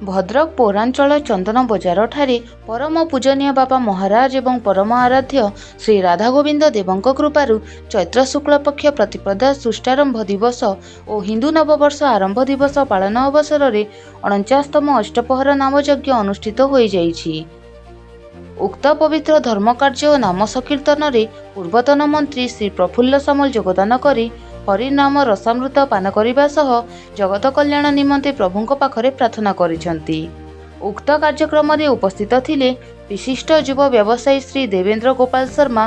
भद्रक पौरांचल चंदन बजार ठारे परम पूजनीय बाबा महाराज एवं परम आराध्य श्री राधा गोविंद देवଙ୍କ कृपारू चैत्र शुक्ल पक्ष प्रतिपदा सृष्टारंभ दिवस और हिंदू नववर्ष आरंभ दिवस पालन अवसर में 49तम अष्टपहर नाम यज्ञ अनुष्ठित हो जाइछि। उक्त पवित्र धर्म कार्य और नाम संकीर्तन रे पूर्वतन मंत्री श्री प्रफुल्ल सामल योगदान करी हरिनाम रसामृत पान करने सह जगत कल्याण निमंते प्रभुंक पाखरे प्रार्थना करिसेंती। उक्त कार्यक्रम रे उपस्थित थिले विशिष्ट युव व्यवसायी श्री देवेंद्र गोपाल शर्मा,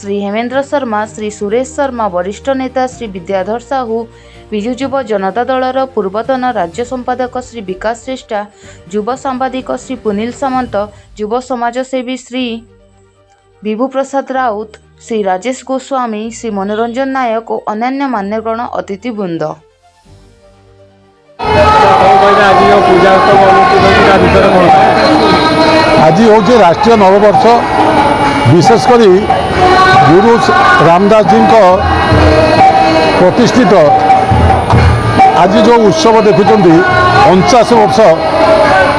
श्री हेमेंद्र शर्मा, श्री सुरेश शर्मा, वरिष्ठ नेता श्री विद्याधर साहू, विजु युव जनता दलर पूर्वतन राज्य संपादक श्री विकास श्रेष्ठा, युव सांबादिक श्री पुनील सामंत, युव समाजसेवी श्री विभु प्रसाद राउत, श्री राजेश गोस्वामी, श्री मनोरंजन नायक और अन्य मान्यगण अतिथि वृंद। आज हूँ राष्ट्रीय नववर्ष, विशेषकर गुरु रामदास जी प्रतिष्ठित आज जो उत्सव देखुं 49 वर्ष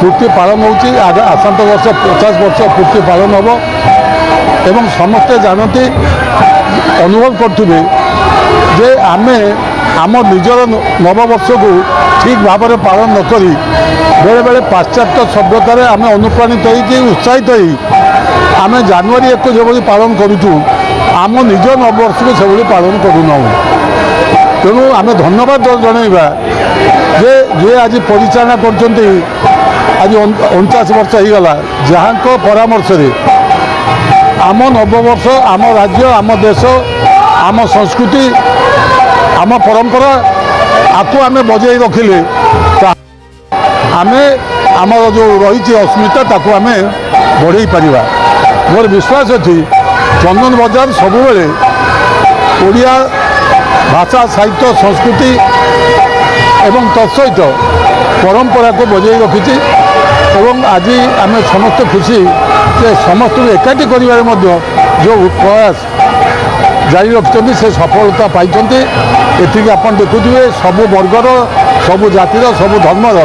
पूर्ति पालन होती, आसंत वर्ष 50 वर्ष पूर्ति पालन हम एवं समस्ते जानते अनुभव करुवे जे आमे आम निजर नववर्ष को ठीक भाव में पालन नक बेले बेले पाश्चात्य सभ्यतार आम अनुप्राणित उत्साहित आम जनवरी 1 जो पालन करूँ आम निज नववर्ष को से पालन करूना। तेणु आम धन्यवाद जनइबा जे जे आज परिचालना कर आज 49 वर्ष हो गला जहाँ परामर्श आम नववर्ष, आम राज्य, आम देश, आम संस्कृति, आम परंपरा आपको आम बजाई रखिले आमे आमर जो रही अस्मिता ताकू आम बढ़ई पारिबा। मोर विश्वास अच्छी चंदन बजार सबुबले ओडिया भाषा, साहित्य, संस्कृति एवं तत्सहित परंपरा को बजाई रखी एवं आज आम समस्त खुशी जे समस्त एकाठी करिबार मध्य जो प्रयास जारी रखिछन्ति से सफलता पाइछन्ति। एथिके आपण देखुथिबे सबु वर्गर, सबु जातिर, सबु धर्मर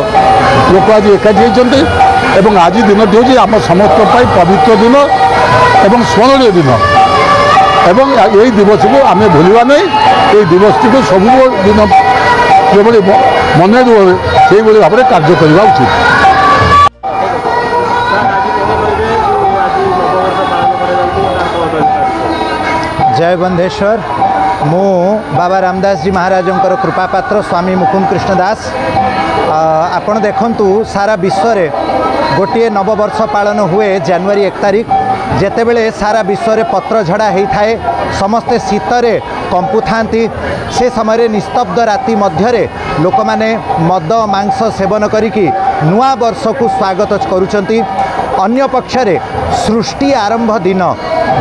लोक आज एकाठी होइछन्ति एवं आज दिनटी होछि आम समस्त पाई पवित्र दिन एवं स्मरणीय दिन एवं यही दिवस को आम भूलिबा नहीं। ये दिवस को सबु दिन जो मन रुहे से भाव में कार्य करने उचित। जय बंधेश्वर। मु बाबा रामदास जी महाराज कृपापात्र स्वामी मुकुंद कृष्ण दास। आपण देखंतु सारा विश्व रे गोटे नववर्ष पालन हुए जनवरी 1 तारिख जेतेबेले सारा विश्व रे पत्र झड़ा होता है, समस्ते शीतरे कंपु थांती। से समय निस्तब्ध राति मध्य लोक माने मद मांस सेवन करिकी नुआ वर्ष को स्वागत करुचंती। अन्य पक्षरे सृष्टि आरंभ दिन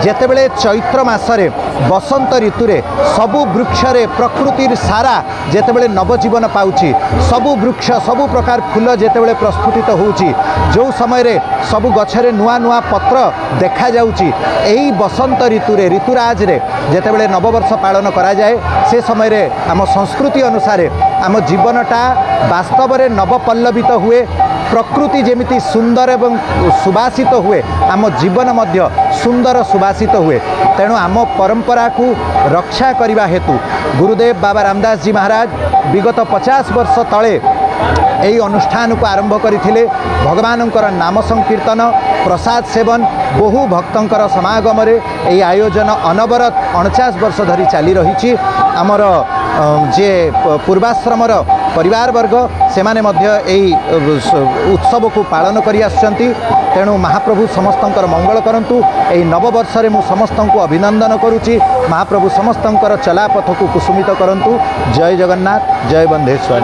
जेतेबेले चैत्र मासरे बसंत ऋतुरे सबु वृक्षरे प्रकृतिर सारा जेतेबेले नवजीवन पाउची, सबु वृक्ष सबु प्रकार फूल जेतेबेले प्रस्फुटित होउची, जो समय रे सबु गछरे नुआ नुआ पत्र देखा जाउची, एही बसंत ऋतुरे ऋतुराज रे जेतेबेले नववर्ष पालन करा जाए से समय रे आम संस्कृति अनुसार आम जीवनटा वास्तव रे नवपल्लवित हुए। प्रकृति जेमिति सुंदर एवं सुबासित हुए आम जीवन मध्य सुंदर सुबासित हुए। तेणु आम परंपरा को रक्षा करने हेतु गुरुदेव बाबा रामदास जी महाराज विगत 50 वर्ष तले यही अनुष्ठान को आरंभ करथिले। भगवानंकर नाम संकीर्तन, प्रसाद सेवन, बहु भक्तंकर समागम रे यही आयोजन अनवरत 49 वर्ष धरी चली रही। आमर जे पूर्वाश्रमर परिवार वर्ग से माने मध्य यही उत्सव को पालन करी आछंती। तेणु महाप्रभु समस्तंकर मंगल करंतु। यही नववर्ष रे मु समस्तंको अभिनंदन करुची। महाप्रभु समस्तंकर चलापथ को कुसुमित करंतु। जय जगन्नाथ, जय बंधेश्वर।